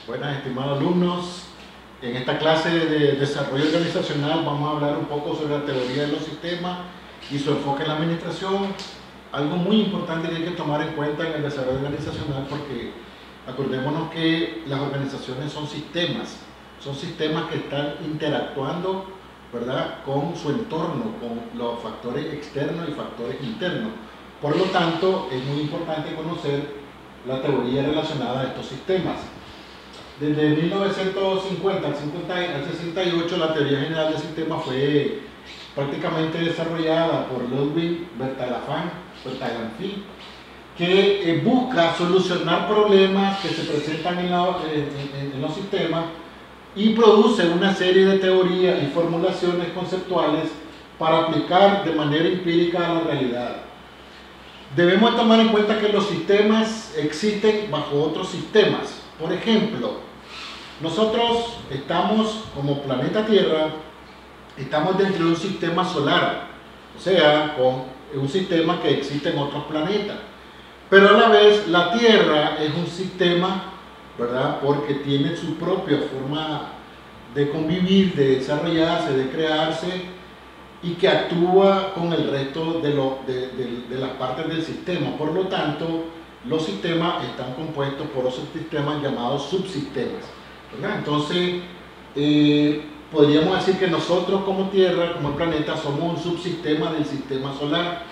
Buenas, estimados alumnos. En esta clase de desarrollo organizacional vamos a hablar un poco sobre la teoría de los sistemas y su enfoque en la administración. Algo muy importante que hay que tomar en cuenta en el desarrollo organizacional, porque acordémonos que las organizaciones son sistemas que están interactuando, ¿verdad?, con su entorno, con los factores externos y factores internos. Por lo tanto, es muy importante conocer la teoría relacionada a estos sistemas. Desde 1950 al 68, la teoría general del sistema fue prácticamente desarrollada por Ludwig Bertalanffy, que busca solucionar problemas que se presentan en los sistemas y produce una serie de teorías y formulaciones conceptuales para aplicar de manera empírica a la realidad. Debemos tomar en cuenta que los sistemas existen bajo otros sistemas. Por ejemplo, nosotros estamos como planeta Tierra, estamos dentro de un sistema solar, o sea, con un sistema que existe en otros planetas. Pero a la vez la Tierra es un sistema, ¿verdad?, porque tiene su propia forma de convivir, de desarrollarse, de crearse, y que actúa con el resto de las partes del sistema. Por lo tanto, los sistemas están compuestos por otros sistemas llamados subsistemas, ¿verdad? Entonces, podríamos decir que nosotros como Tierra, como el planeta, somos un subsistema del sistema solar.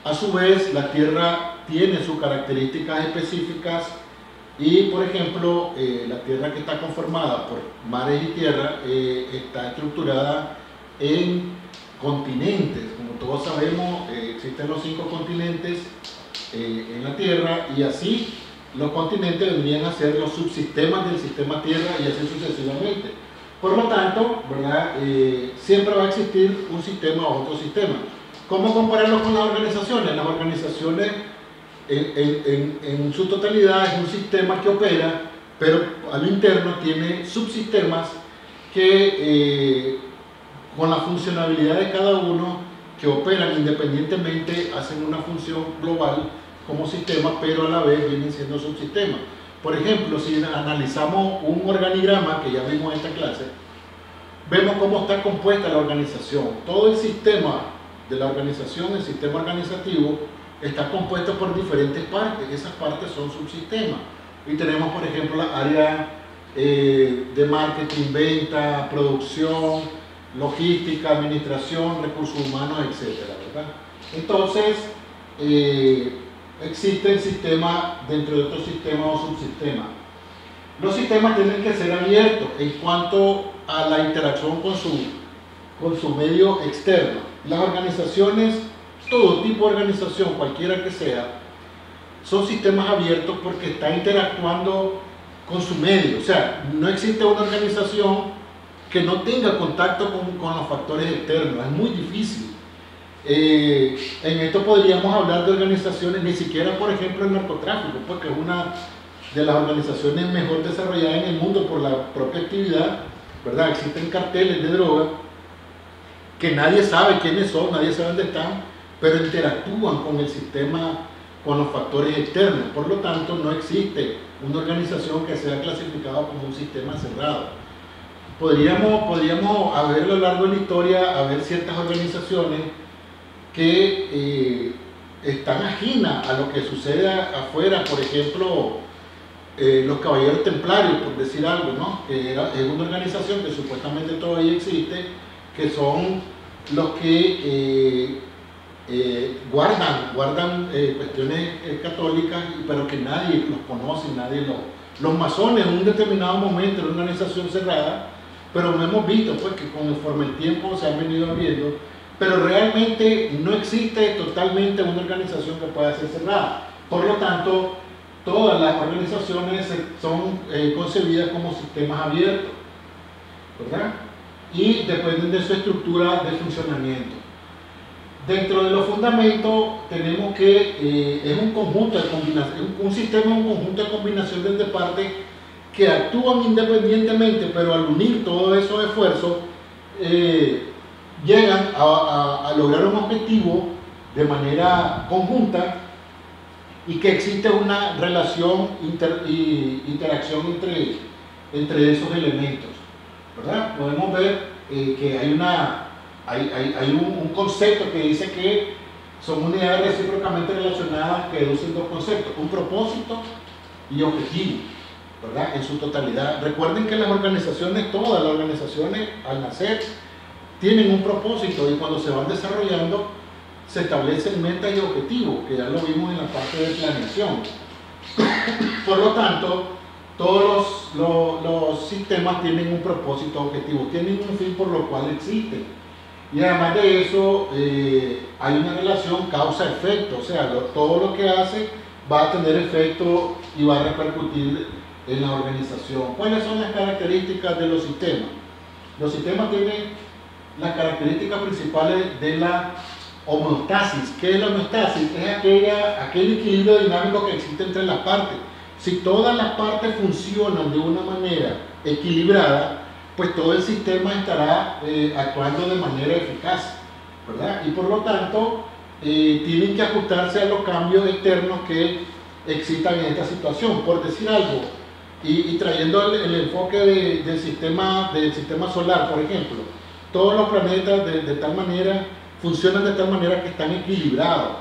A su vez, la Tierra tiene sus características específicas y, por ejemplo, la Tierra, que está conformada por mares y tierra, está estructurada en continentes. Como todos sabemos, existen los 5 continentes en la Tierra, y así los continentes vendrían a ser los subsistemas del sistema Tierra, y así sucesivamente. Por lo tanto, ¿verdad?, siempre va a existir un sistema o otro sistema. ¿Cómo compararlo con las organizaciones? Las organizaciones en su totalidad es un sistema que opera, pero a lo interno tiene subsistemas que con la funcionalidad de cada uno, que operan independientemente, hacen una función global como sistema, pero a la vez vienen siendo subsistemas. Por ejemplo, si analizamos un organigrama, que ya vimos en esta clase, vemos cómo está compuesta la organización. Todo el sistema de la organización, el sistema organizativo, está compuesto por diferentes partes. Esas partes son subsistemas. Y tenemos, por ejemplo, la área de marketing, venta, producción, logística, administración, recursos humanos, etcétera, ¿verdad? Entonces, existen sistemas dentro de otros sistemas o subsistemas. Los sistemas tienen que ser abiertos en cuanto a la interacción con su medio externo. Las organizaciones, todo tipo de organización, cualquiera que sea, son sistemas abiertos porque están interactuando con su medio. O sea, no existe una organización que no tenga contacto con los factores externos. Es muy difícil. En esto podríamos hablar de organizaciones, ni siquiera, por ejemplo, el narcotráfico, porque es una de las organizaciones mejor desarrolladas en el mundo por la propia actividad, ¿verdad? Existen carteles de droga que nadie sabe quiénes son, nadie sabe dónde están, pero interactúan con el sistema, con los factores externos. Por lo tanto, no existe una organización que sea clasificada como un sistema cerrado. Podríamos a ver a lo largo de la historia, a ver ciertas organizaciones que están ajenas a lo que sucede afuera. Por ejemplo, los Caballeros Templarios, por decir algo, ¿no?, que es una organización que supuestamente todavía existe, que son los que guardan cuestiones católicas, pero que nadie los conoce, los masones en un determinado momento era una organización cerrada, pero no hemos visto, pues, que conforme el tiempo se han venido abriendo, pero realmente no existe totalmente una organización que pueda ser cerrada. Por lo tanto, todas las organizaciones son concebidas como sistemas abiertos, ¿verdad?, y dependen de su estructura de funcionamiento. Dentro de los fundamentos tenemos que es un conjunto de combinación, un sistema es un conjunto de combinaciones de partes que actúan independientemente, pero al unir todos esos esfuerzos llegan a lograr un objetivo de manera conjunta, y que existe una relación, interacción entre esos elementos, ¿verdad? Podemos ver que hay un concepto que dice que son unidades recíprocamente relacionadas que deducen dos conceptos, un propósito y objetivo, ¿verdad? En su totalidad. Recuerden que las organizaciones, todas las organizaciones al nacer, tienen un propósito y cuando se van desarrollando se establecen metas y objetivos, que ya lo vimos en la parte de planeación. Por lo tanto, todos los sistemas tienen un propósito objetivo, tienen un fin por lo cual existen. Y además de eso, hay una relación causa-efecto, o sea, todo lo que hace va a tener efecto y va a repercutir en la organización. ¿Cuáles son las características de los sistemas? Los sistemas tienen las características principales de la homeostasis. ¿Qué es la homeostasis? Es aquel equilibrio dinámico que existe entre las partes. Si todas las partes funcionan de una manera equilibrada, pues todo el sistema estará actuando de manera eficaz, ¿verdad? Y por lo tanto, tienen que ajustarse a los cambios externos que existan en esta situación. Por decir algo, y trayendo el enfoque del sistema solar, por ejemplo, todos los planetas de tal manera funcionan de tal manera que están equilibrados.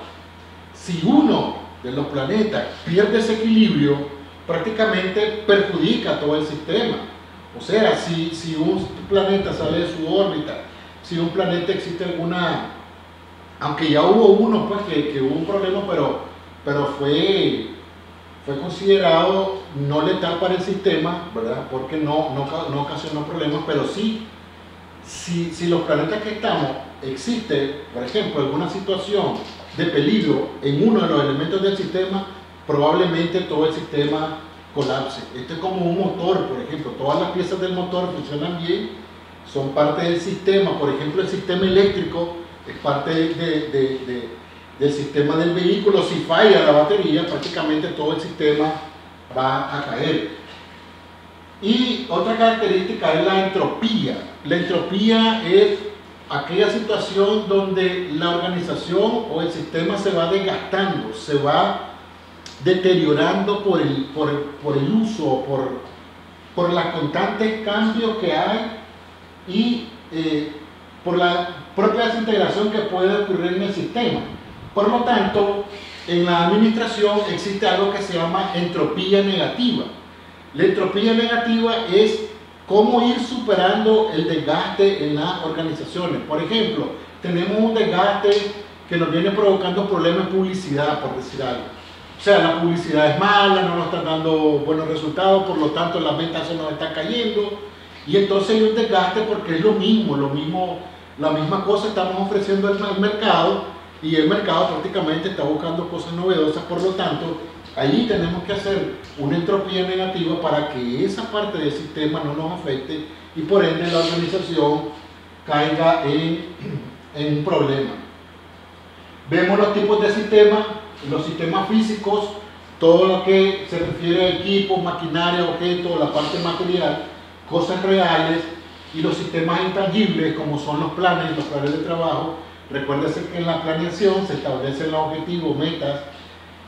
Si uno de los planetas pierde ese equilibrio, prácticamente perjudica todo el sistema. O sea, si un planeta sale de su órbita, si un planeta existe alguna, aunque ya hubo uno pues que hubo un problema, pero fue considerado no letal para el sistema, ¿verdad? Porque no ocasionó problemas, pero sí, si los planetas que estamos existe, por ejemplo, alguna situación de peligro en uno de los elementos del sistema, probablemente todo el sistema colapse. Esto es como un motor, por ejemplo, todas las piezas del motor funcionan bien, son parte del sistema. Por ejemplo, el sistema eléctrico es parte del sistema del vehículo. Si falla la batería, prácticamente todo el sistema va a caer. Y otra característica es la entropía. La entropía es aquella situación donde la organización o el sistema se va desgastando, se va deteriorando por el uso, por los constantes cambios que hay y por la propia desintegración que puede ocurrir en el sistema. Por lo tanto, en la administración existe algo que se llama entropía negativa. La entropía negativa es cómo ir superando el desgaste en las organizaciones. Por ejemplo, tenemos un desgaste que nos viene provocando problemas de publicidad, por decir algo. O sea, la publicidad es mala, no nos están dando buenos resultados, por lo tanto las ventas se nos están cayendo. Y entonces hay un desgaste porque es lo mismo, la misma cosa estamos ofreciendo al mercado y el mercado prácticamente está buscando cosas novedosas. Por lo tanto, ahí tenemos que hacer una entropía negativa para que esa parte del sistema no nos afecte y por ende la organización caiga en un problema. Vemos los tipos de sistemas, los sistemas físicos, todo lo que se refiere a equipos, maquinaria, objetos, la parte material, cosas reales, y los sistemas intangibles como son los planes de trabajo. Recuérdese que en la planeación se establecen los objetivos, metas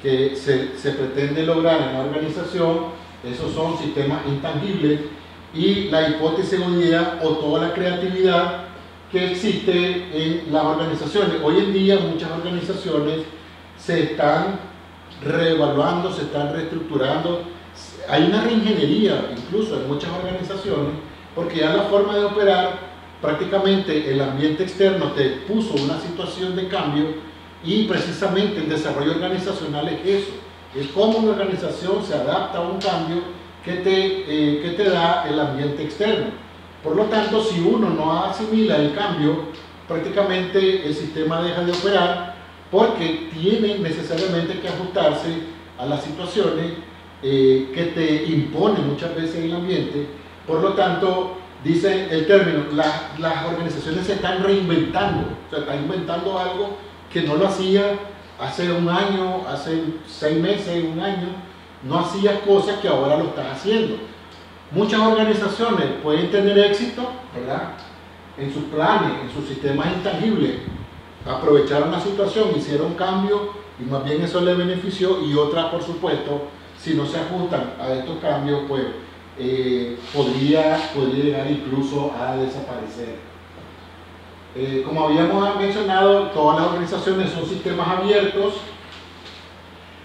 que se pretende lograr en la organización. Esos son sistemas intangibles, y la hipótesis o idea o toda la creatividad que existe en las organizaciones. Hoy en día muchas organizaciones se están reevaluando, se están reestructurando. Hay una reingeniería incluso en muchas organizaciones, porque ya la forma de operar, prácticamente el ambiente externo te puso una situación de cambio, y precisamente el desarrollo organizacional es eso, es cómo una organización se adapta a un cambio que te da el ambiente externo. Por lo tanto, si uno no asimila el cambio, prácticamente el sistema deja de operar, porque tiene necesariamente que ajustarse a las situaciones que te impone muchas veces el ambiente. Por lo tanto, dice el término, las organizaciones se están reinventando, o sea, están inventando algo que no lo hacía hace un año, hace 6 meses, un año. No hacía cosas que ahora lo están haciendo. Muchas organizaciones pueden tener éxito, ¿verdad?, en sus planes, en sus sistemas intangibles. Aprovecharon la situación, hicieron cambios y más bien eso les benefició, y otras, por supuesto, si no se ajustan a estos cambios, pues podría llegar incluso a desaparecer. Como habíamos mencionado, todas las organizaciones son sistemas abiertos.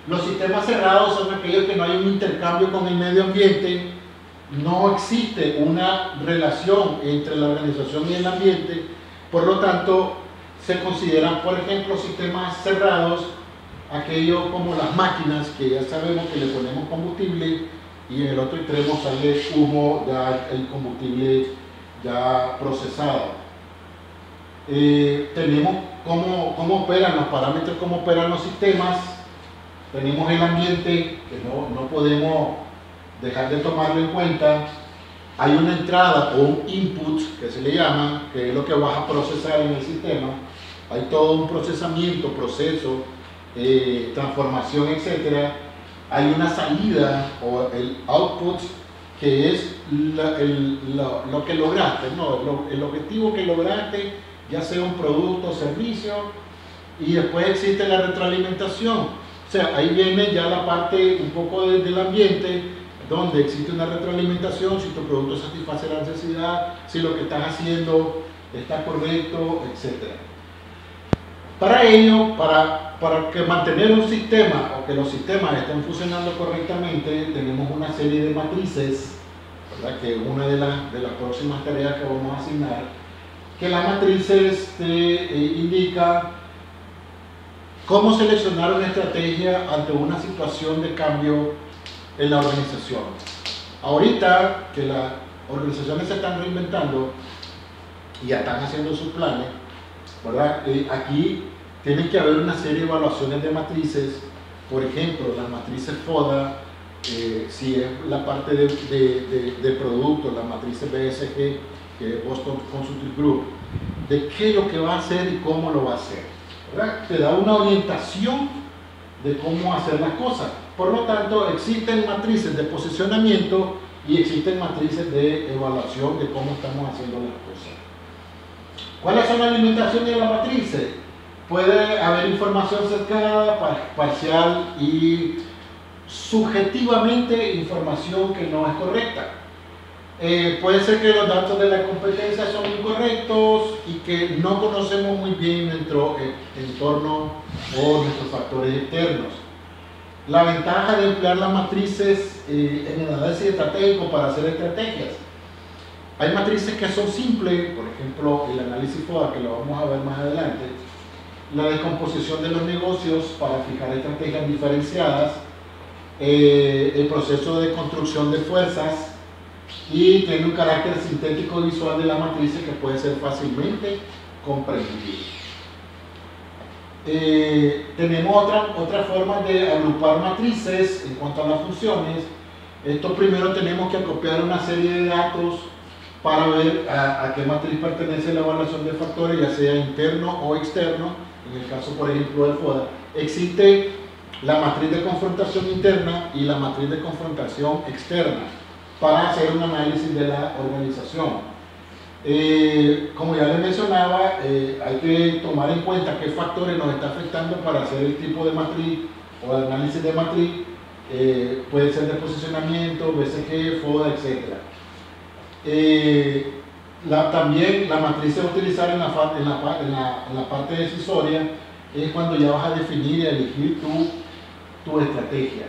Los sistemas cerrados son aquellos que no hay un intercambio con el medio ambiente, no existe una relación entre la organización y el ambiente, por lo tanto se consideran, por ejemplo, sistemas cerrados aquellos como las máquinas, que ya sabemos que le ponemos combustible y en el otro extremo sale humo, ya el combustible ya procesado. Tenemos cómo operan los parámetros, cómo operan los sistemas. Tenemos el ambiente, que no podemos dejar de tomarlo en cuenta. Hay una entrada o un input, que se le llama, que es lo que vas a procesar en el sistema. Hay todo un procesamiento, proceso, transformación, etc. Hay una salida o el output, que es lo que lograste, ¿no? el objetivo que lograste, ya sea un producto o servicio, y después existe la retroalimentación. O sea, ahí viene ya la parte un poco del ambiente, donde existe una retroalimentación, si tu producto satisface la necesidad, si lo que estás haciendo está correcto, etc. Para ello, para que mantener un sistema o que los sistemas estén funcionando correctamente, tenemos una serie de matrices, ¿verdad? Que es una de las próximas tareas que vamos a asignar, que las matrices te indica cómo seleccionar una estrategia ante una situación de cambio en la organización. Ahorita que las organizaciones se están reinventando y ya están haciendo sus planes, ¿verdad? Aquí tienen que haber una serie de evaluaciones de matrices. Por ejemplo, las matrices FODA, si es la parte de producto, las matrices BSG, que es Boston Consulting Group, de qué es lo que va a hacer y cómo lo va a hacer, ¿verdad? Te da una orientación de cómo hacer las cosas. Por lo tanto, existen matrices de posicionamiento y existen matrices de evaluación de cómo estamos haciendo las cosas. ¿Cuáles son las limitaciones de las matrices? Puede haber información cercana, parcial y subjetivamente información que no es correcta. Puede ser que los datos de la competencia son incorrectos y que no conocemos muy bien nuestro entorno o nuestros factores externos. La ventaja de emplear las matrices en el análisis estratégico para hacer estrategias. Hay matrices que son simples, por ejemplo, el análisis FODA, que lo vamos a ver más adelante, la descomposición de los negocios para fijar estrategias diferenciadas, el proceso de construcción de fuerzas, y tiene un carácter sintético visual de la matriz que puede ser fácilmente comprendido. Tenemos otra forma de agrupar matrices en cuanto a las funciones. Esto primero tenemos que acopiar una serie de datos para ver a qué matriz pertenece la evaluación de factores, ya sea interno o externo. En el caso, por ejemplo, del FODA, existe la matriz de confrontación interna y la matriz de confrontación externa para hacer un análisis de la organización. Como ya les mencionaba, hay que tomar en cuenta qué factores nos está afectando para hacer el tipo de matriz o el análisis de matriz. Puede ser de posicionamiento, BCG, FODA, etc. También la matriz se va a utilizar en la parte decisoria, es cuando ya vas a definir y elegir tu estrategia.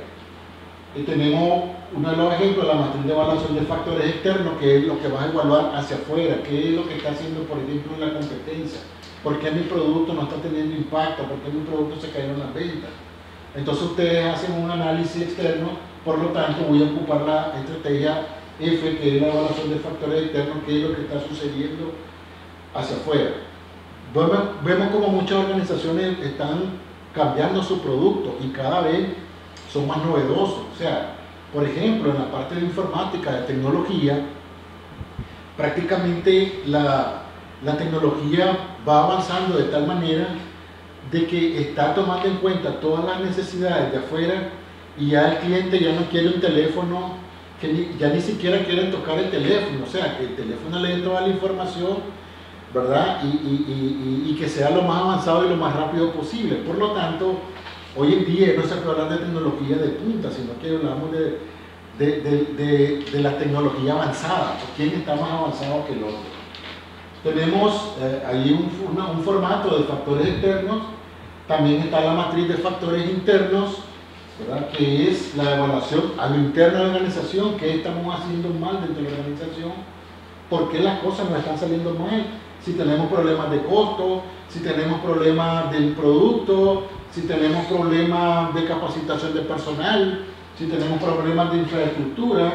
Tenemos uno de los ejemplos, la matriz de evaluación de factores externos, que es lo que vas a evaluar hacia afuera, qué es lo que está haciendo, por ejemplo, en la competencia, por qué mi producto no está teniendo impacto, por qué mi producto se cayó en las ventas. Entonces ustedes hacen un análisis externo, por lo tanto voy a ocupar la estrategia F, que es la evaluación de factores externos, qué es lo que está sucediendo hacia afuera. Vemos como muchas organizaciones están cambiando su producto y cada vez son más novedosos. O sea, por ejemplo, en la parte de informática, de tecnología, prácticamente la tecnología va avanzando de tal manera de que está tomando en cuenta todas las necesidades de afuera y ya el cliente ya no quiere un teléfono, que ya ni siquiera quieren tocar el teléfono, o sea, que el teléfono le dé toda la información, ¿verdad? Y que sea lo más avanzado y lo más rápido posible. Por lo tanto, hoy en día no se puede hablar de tecnología de punta, sino que hablamos de de la tecnología avanzada, quién está más avanzado que el otro. Tenemos ahí un formato de factores externos, también está la matriz de factores internos, ¿verdad? Que es la evaluación a lo interno de la organización, qué estamos haciendo mal dentro de la organización, por qué las cosas nos están saliendo mal, si tenemos problemas de costo, si tenemos problemas del producto, si tenemos problemas de capacitación de personal, si tenemos problemas de infraestructura,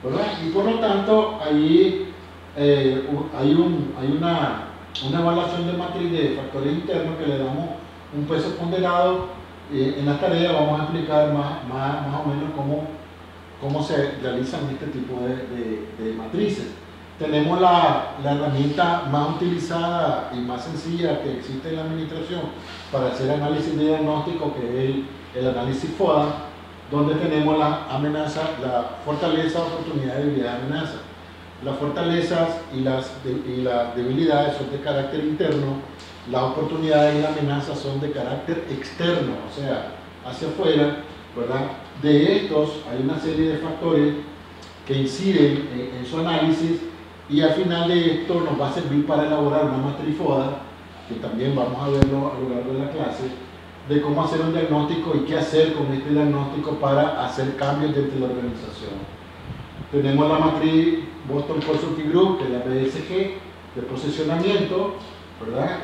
¿verdad? Y por lo tanto, ahí hay una evaluación de matriz de factores internos que le damos un peso ponderado. En la tarea vamos a explicar más o menos cómo se realizan este tipo de matrices. Tenemos la herramienta más utilizada y más sencilla que existe en la administración para hacer análisis de diagnóstico, que es el análisis FODA, donde tenemos la amenaza, la fortaleza, oportunidad, debilidad, amenaza. Las fortalezas y las debilidades son de carácter interno, las oportunidades y las amenazas son de carácter externo, o sea, hacia afuera, ¿verdad? De estos hay una serie de factores que inciden en su análisis, y al final de esto nos va a servir para elaborar una matriz FODA, que también vamos a verlo a lo largo de la clase, de cómo hacer un diagnóstico y qué hacer con este diagnóstico para hacer cambios dentro de la organización. Tenemos la matriz Boston Consulting Group, que es la BSG, de posicionamiento, ¿verdad?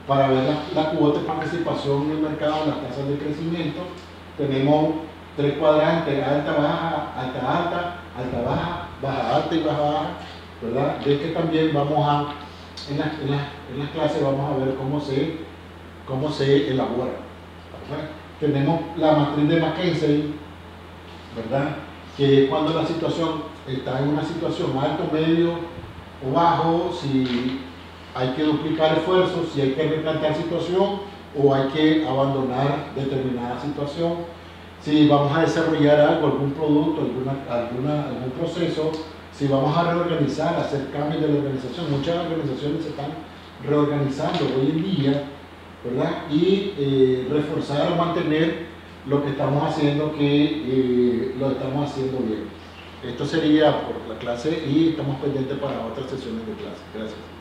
Para ver la cuota de participación en el mercado, las tasas de crecimiento. Tenemos 3 cuadrantes: alta, baja, alta, alta, alta, baja, baja, alta y baja, baja, ¿verdad? De que también vamos a, en las clases vamos a ver cómo se elabora, ¿verdad? Tenemos la matriz de McKinsey, ¿verdad? Que es cuando la situación está en una situación alto, medio o bajo, si hay que duplicar esfuerzos, si hay que replantear situación o hay que abandonar determinada situación, si vamos a desarrollar algo, algún producto, algún proceso, si vamos a reorganizar, hacer cambios de la organización. Muchas organizaciones se están reorganizando hoy en día, ¿verdad? Y reforzar o mantener lo que estamos haciendo, que lo estamos haciendo bien. Esto sería por la clase y estamos pendientes para otras sesiones de clase. Gracias.